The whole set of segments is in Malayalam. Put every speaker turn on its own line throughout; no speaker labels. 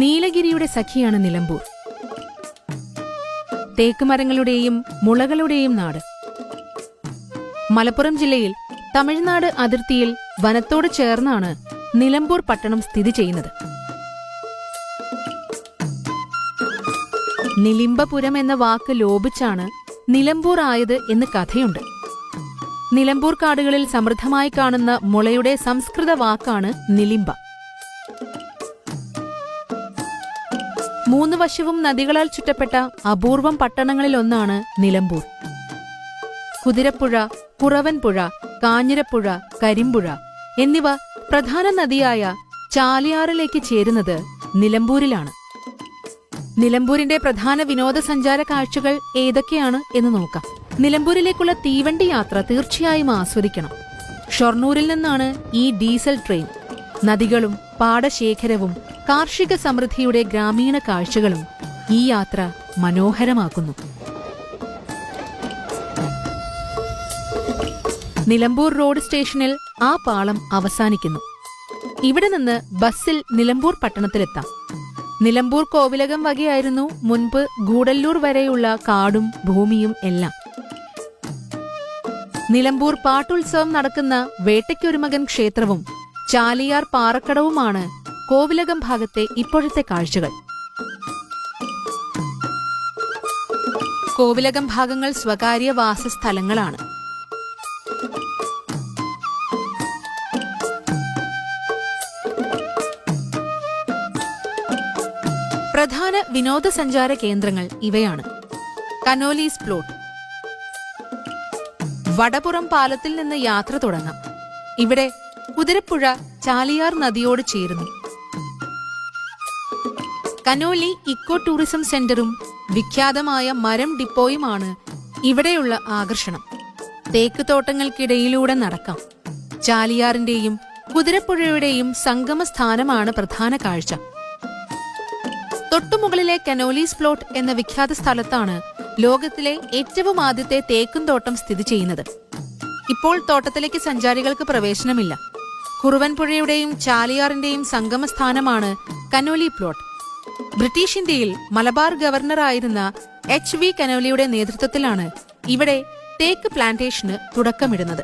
നീലഗിരിയുടെ സഖിയാണ് നിലമ്പൂർ. തേക്കുമരങ്ങളുടെയും മുളകളുടെയും നാട്. മലപ്പുറം ജില്ലയിൽ തമിഴ്നാട് അതിർത്തിയിൽ വനത്തോട് ചേർന്നാണ് നിലമ്പൂർ പട്ടണം സ്ഥിതി ചെയ്യുന്നത്. നിലിംബപുരം എന്ന വാക്ക് ലോപിച്ചാണ് നിലമ്പൂർ ആയത് എന്ന് കഥയുണ്ട്. നിലമ്പൂർ കാടുകളിൽ സമൃദ്ധമായി കാണുന്ന മുളയുടെ സംസ്കൃത വാക്കാണ് നിലിംബ. 3 വശവും നദികളാൽ ചുറ്റപ്പെട്ട അപൂർവം പട്ടണങ്ങളിലൊന്നാണ് നിലമ്പൂർ. കുതിരപ്പുഴ, കുറവൻപുഴ, കാഞ്ഞിരപ്പുഴ, കരിമ്പുഴ എന്നിവ പ്രധാന നദിയായ ചാലിയാറിലേക്ക് ചേരുന്നത് നിലമ്പൂരിലാണ്. നിലമ്പൂരിന്റെ പ്രധാന വിനോദസഞ്ചാര കാഴ്ചകൾ ഏതൊക്കെയാണ് എന്ന് നോക്കാം. നിലമ്പൂരിലേക്കുള്ള തീവണ്ടി യാത്ര തീർച്ചയായും ആസ്വദിക്കണം. ഷൊർണൂരിൽ നിന്നാണ് ഈ ഡീസൽ ട്രെയിൻ. നദികളും പാടശേഖരവും കാർഷിക സമൃദ്ധിയുടെ ഗ്രാമീണ കാഴ്ചകളും ഈ യാത്ര മനോഹരമാക്കുന്നു. നിലമ്പൂർ റോഡ് സ്റ്റേഷനിൽ ആ പാളം അവസാനിക്കുന്നു. ഇവിടെ നിന്ന് ബസ്സിൽ നിലമ്പൂർ പട്ടണത്തിലെത്താം. നിലമ്പൂർ കോവിലകം വകയായിരുന്നു മുൻപ് ഗൂഡല്ലൂർ വരെയുള്ള കാടും ഭൂമിയും എല്ലാം. നിലമ്പൂർ പാട്ടുത്സവം നടക്കുന്ന വേട്ടയ്ക്കൊരുമകൻ ക്ഷേത്രവും ചാലിയാർ പാറക്കടവുമാണ് കോവിലകം ഭാഗത്തെ ഇപ്പോഴത്തെ കാഴ്ചകൾ. കോവിലകം ഭാഗങ്ങൾ സ്വകാര്യ വാസസ്ഥലങ്ങളാണ്. പ്രധാന വിനോദസഞ്ചാര കേന്ദ്രങ്ങൾ ഇവയാണ്. കനോലീസ് പ്ലോട്ട്. വടപുറം പാലത്തിൽ നിന്ന് യാത്ര തുടങ്ങാം. ഇവിടെ കുതിരപ്പുഴ ചാലിയാർ നദിയോട് ചേരുന്നു. കനോലി ഇക്കോ ടൂറിസം സെന്ററും വിഖ്യാതമായ മരം ഡിപ്പോയുമാണ് ഇവിടെയുള്ള ആകർഷണം. തേക്ക് തോട്ടങ്ങൾക്കിടയിലൂടെ നടക്കാം. ചാലിയാറിന്റെയും കുതിരപ്പുഴയുടെയും സംഗമസ്ഥാനമാണ് പ്രധാന കാഴ്ച. തൊട്ടുമുകളിലെ കനോലീസ് പ്ലോട്ട് എന്ന വിഖ്യാത സ്ഥലത്താണ് ലോകത്തിലെ ഏറ്റവും ആദ്യത്തെ തേക്കും തോട്ടം സ്ഥിതി ചെയ്യുന്നത്. ഇപ്പോൾ തോട്ടത്തിലേക്ക് സഞ്ചാരികൾക്ക് പ്രവേശനമില്ല. കുറുവൻപുഴയുടെയും ചാലിയാറിന്റെയും സംഗമസ്ഥാനമാണ് കനോലി പ്ലോട്ട്. ബ്രിട്ടീഷ് ഇന്ത്യയിൽ മലബാർ ഗവർണറായിരുന്ന HV കനോലിയുടെ നേതൃത്വത്തിലാണ് ഇവിടെ തേക്ക് പ്ലാന്റേഷന് തുടക്കമിടുന്നത്.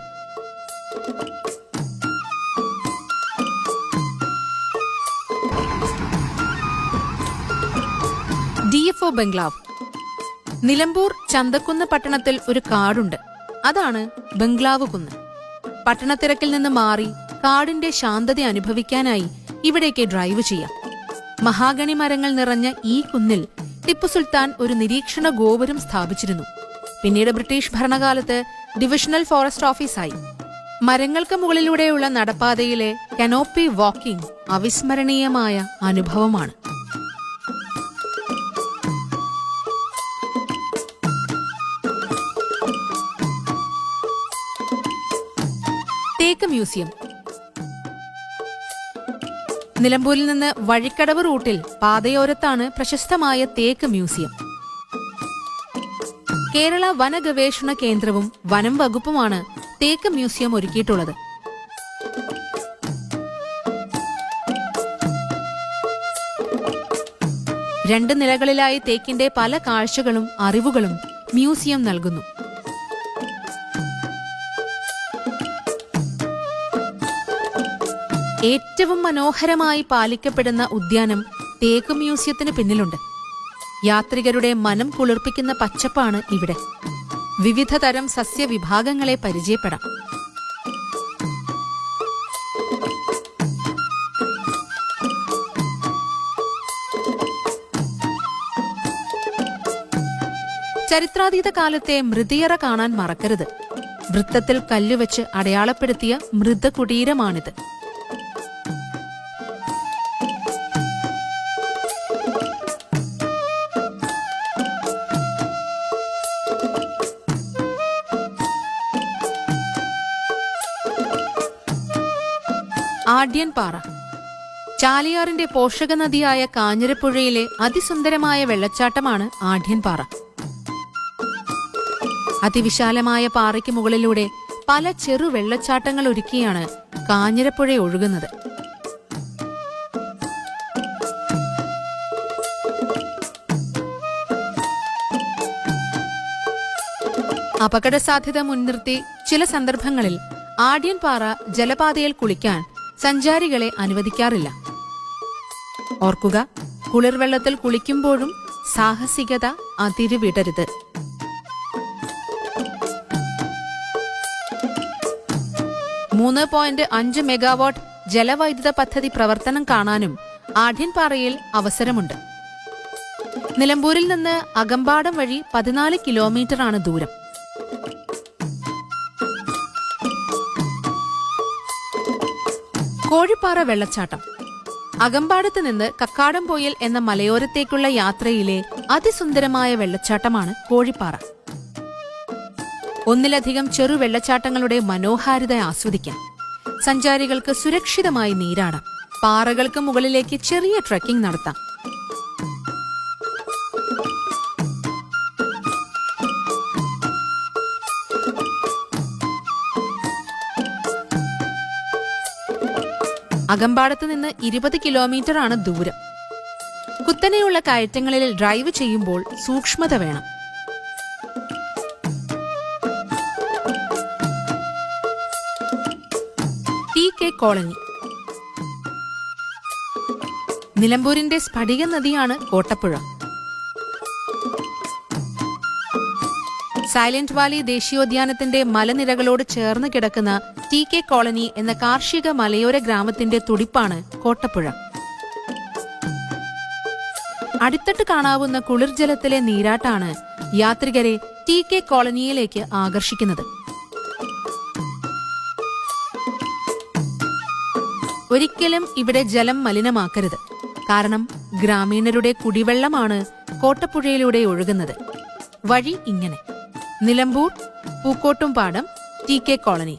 DFO ബംഗ്ലാവ്. നിലമ്പൂർ ചന്തക്കുന്ന് പട്ടണത്തിൽ ഒരു കാടുണ്ട്. അതാണ് ബംഗ്ലാവ് കുന്ന്. പട്ടണത്തിരക്കിൽ നിന്ന് മാറി കാടിന്റെ ശാന്തത അനുഭവിക്കാനായി ഇവിടേക്ക് ഡ്രൈവ് ചെയ്യാം. മഹാഗണി മരങ്ങൾ നിറഞ്ഞ ഈ കുന്നിൽ ടിപ്പു സുൽത്താൻ ഒരു നിരീക്ഷണ ഗോപുരം സ്ഥാപിച്ചിരുന്നു. പിന്നീട് ബ്രിട്ടീഷ് ഭരണകാലത്ത് ഡിവിഷണൽ ഫോറസ്റ്റ് ഓഫീസായി. മരങ്ങൾക്ക് മുകളിലൂടെയുള്ള നടപ്പാതയിലെ കനോപ്പി വാക്കിംഗ് അവിസ്മരണീയമായ അനുഭവമാണ്. തേക്ക് മ്യൂസിയം. നിലമ്പൂരിൽ നിന്ന് വഴിക്കടവ് റൂട്ടിൽ പാതയോരത്താണ് പ്രശസ്തമായ തേക്ക് മ്യൂസിയം. കേരള വന ഗവേഷണ കേന്ദ്രവും വനം വകുപ്പുമാണ് തേക്ക് മ്യൂസിയം ഒരുക്കിയിട്ടുള്ളത്. രണ്ട് നിലകളിലായി തേക്കിന്റെ പല കാഴ്ചകളും അറിവുകളും മ്യൂസിയം നൽകുന്നു. ഏറ്റവും മനോഹരമായി പാലിക്കപ്പെടുന്ന ഉദ്യാനം തേക്ക് മ്യൂസിയത്തിന് പിന്നിലുണ്ട്. യാത്രികരുടെ മനം കുളിർപ്പിക്കുന്ന പച്ചപ്പാണ് ഇവിടെ. വിവിധ തരം സസ്യവിഭാഗങ്ങളെ പരിചയപ്പെടാം. ചരിത്രാതീത കാലത്തെ മൃതിയറ കാണാൻ മറക്കരുത്. വൃത്തത്തിൽ കല്ലുവെച്ച് അടയാളപ്പെടുത്തിയ മൃതകുടീരമാണിത്. ആഢ്യൻപാറ. ചാലിയാറിന്റെ പോഷക നദിയായ കാഞ്ഞിരപ്പുഴയിലെ അതിസുന്ദരമായ വെള്ളച്ചാട്ടമാണ് ആഢ്യൻപാറ. അതിവിശാലമായ പാറയ്ക്ക് മുകളിലൂടെ പല ചെറു വെള്ളച്ചാട്ടങ്ങൾ ഒരുക്കിയാണ് കാഞ്ഞിരപ്പുഴ ഒഴുകുന്നത്. അപകട സാധ്യത മുൻനിർത്തി ചില സന്ദർഭങ്ങളിൽ ആഢ്യൻപാറ ജലപാതയിൽ കുളിക്കാൻ സഞ്ചാരികളെ അനുവദിക്കാറില്ല. ഓർക്കുക, കുളിർവെള്ളത്തിൽ കുളിക്കുമ്പോഴും സാഹസികത അതിരുവിടരുത്. 3.5 മെഗാവാട്ട് ജലവൈദ്യുത പദ്ധതി പ്രവർത്തനം കാണാനും ആഢ്യൻപാറയിൽ അവസരമുണ്ട്. നിലമ്പൂരിൽ നിന്ന് അകമ്പാടം വഴി 14 കിലോമീറ്ററാണ് ദൂരം. കോഴിപ്പാറ വെള്ളച്ചാട്ടം. അകമ്പാടത്ത് നിന്ന് കക്കാടംപൊയിൽ എന്ന മലയോരത്തേക്കുള്ള യാത്രയിലെ അതിസുന്ദരമായ വെള്ളച്ചാട്ടമാണ് കോഴിപ്പാറ. ഒന്നിലധികം ചെറു വെള്ളച്ചാട്ടങ്ങളുടെ മനോഹാരിത ആസ്വദിക്കാം. സഞ്ചാരികൾക്ക് സുരക്ഷിതമായി നീരാടാം. പാറകൾക്ക് മുകളിലേക്ക് ചെറിയ ട്രെക്കിംഗ് നടത്താം. അകമ്പാടത്ത് നിന്ന് 20 കിലോമീറ്ററാണ് ദൂരം. കുത്തനെയുള്ള കയറ്റങ്ങളിൽ ഡ്രൈവ് ചെയ്യുമ്പോൾ സൂക്ഷ്മത വേണം. TK colony. നിലമ്പൂരിന്റെ സ്ഫടിക നദിയാണ് കോട്ടപ്പുഴ. സൈലന്റ് വാലി ദേശീയോദ്യാനത്തിന്റെ മലനിരകളോട് ചേർന്ന് കിടക്കുന്ന TK കോളനി എന്ന കാർഷിക മലയോര ഗ്രാമത്തിന്റെ തുടിപ്പാണ് കോട്ടപ്പുഴ. അടിത്തട്ട് കാണാവുന്ന കുളിർജലത്തിലെ നീരാട്ടാണ് യാത്രികരെ TK കോളനിയിലേക്ക് ആകർഷിക്കുന്നത്. ഒരിക്കലും ഇവിടെ ജലം മലിനമാക്കരുത്. കാരണം ഗ്രാമീണരുടെ കുടിവെള്ളമാണ് കോട്ടപ്പുഴയിലൂടെ ഒഴുകുന്നത്. വഴി ഇങ്ങനെ: നിലമ്പൂർ, പൂക്കോട്ടുംപാടം, TK കോളനി.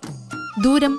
ദൂരം